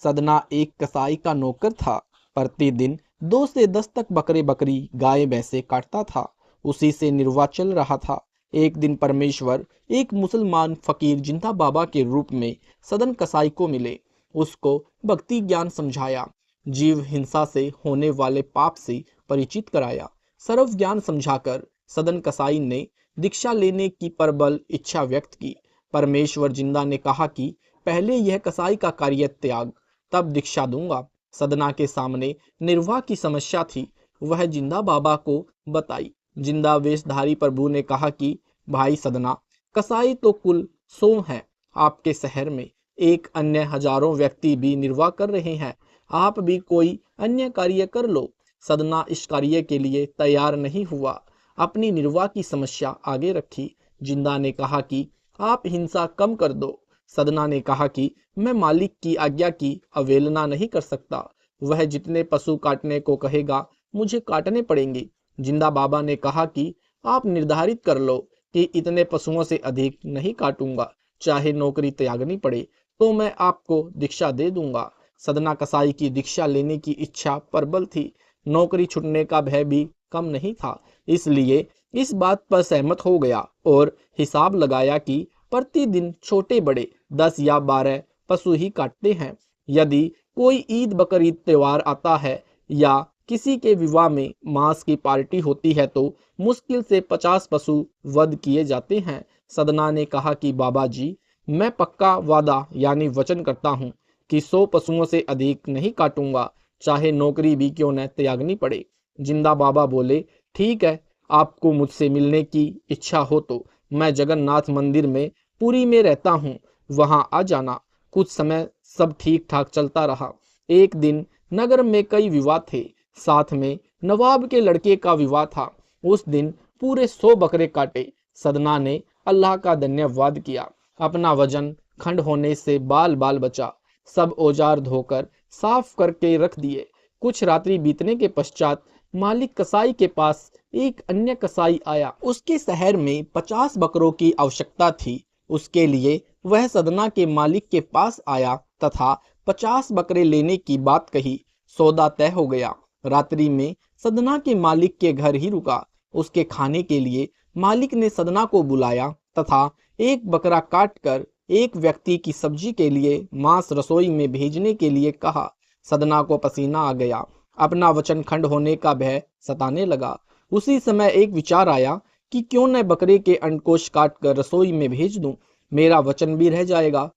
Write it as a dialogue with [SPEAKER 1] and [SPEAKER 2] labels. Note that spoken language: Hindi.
[SPEAKER 1] सदना एक कसाई का नौकर था। प्रतिदिन 2 से 10 तक बकरे बकरी गाय भैंसे काटता था। उसी से निर्वाह चल रहा था। एक दिन परमेश्वर एक मुसलमान फकीर जिंदा बाबा के रूप में सदन कसाई को मिले। उसको भक्ति ज्ञान समझाया, जीव हिंसा से होने वाले पाप से परिचित कराया। सर्व ज्ञान समझाकर सदन कसाई ने दीक्षा लेने की प्रबल इच्छा व्यक्त की। परमेश्वर जिंदा ने कहा कि पहले यह कसाई का कार्य त्याग, तब दीक्षा दूंगा। सदना के सामने निर्वाह की समस्या थी, वह जिंदा बाबा को बताई। जिंदा वेशधारी प्रभु ने कहा कि भाई सदना, कसाई तो कुल 100 हैं। आपके शहर में एक अन्य हजारों व्यक्ति भी निर्वाह कर रहे हैं। आप भी कोई अन्य कार्य कर लो। सदना इस कार्य के लिए तैयार नहीं हुआ, अपनी निर्वाह की समस्या आगे रखी। जिंदा ने कहा कि आप हिंसा कम कर दो। सदना ने कहा कि मैं मालिक की आज्ञा की अवहेलना नहीं कर सकता। वह जितने पशु काटने को कहेगा मुझे काटने पड़ेंगे। जिंदा बाबा ने कहा कि आप निर्धारित कर लो कि इतने पशुओं से अधिक नहीं काटूंगा, चाहे नौकरी त्यागनी पड़े तो मैं आपको दीक्षा दे दूंगा। सदना कसाई की दीक्षा लेने की इच्छा प्रबल थी। नौकरी छूटने का भय भी कम नहीं था, इसलिए इस बात पर सहमत हो गया और हिसाब लगाया कि प्रतिदिन छोटे बड़े 10 या 12 पशु ही काटते हैं। यदि कोई ईद बकरीद त्योहार आता है या किसी के विवाह में मांस की पार्टी होती है तो मुश्किल से 50 पशु वध किए जाते हैं। सदना ने कहा कि बाबा जी, मैं पक्का वादा यानी वचन करता हूँ कि 100 पशुओं से अधिक नहीं काटूंगा, चाहे नौकरी भी क्यों न त्यागनी पड़े। जिंदा बाबा बोले, ठीक है, आपको मुझसे मिलने की इच्छा हो तो मैं जगन्नाथ मंदिर में पुरी में रहता हूँ, वहां आ जाना। कुछ समय सब ठीक ठाक चलता रहा। एक दिन नगर में कई विवाह थे, साथ में नवाब के लड़के का विवाह था। उस दिन पूरे 100 बकरे काटे। सदना ने अल्लाह का धन्यवाद किया। अपना वजन खंड होने से बाल बाल बचा। सब औजार धोकर साफ करके रख दिए। कुछ रात्रि बीतने के पश्चात मालिक कसाई के पास एक अन्य कसाई आया। उसके शहर में 50 बकरों की आवश्यकता थी। उसके लिए वह सदना के मालिक के पास आया तथा 50 बकरे लेने की बात कही। सौदा तय हो गया। रात्रि में सदना के मालिक के घर ही रुका। उसके खाने के लिए मालिक ने सदना को बुलाया तथा एक बकरा काट कर एक व्यक्ति की सब्जी के लिए मांस रसोई में भेजने के लिए कहा। सदना को पसीना आ गया। अपना वचन खंड होने का भय सताने लगा। उसी समय एक विचार आया कि क्यों न बकरे के अंडकोश काट कर रसोई में भेज दूं, मेरा वचन भी रह जाएगा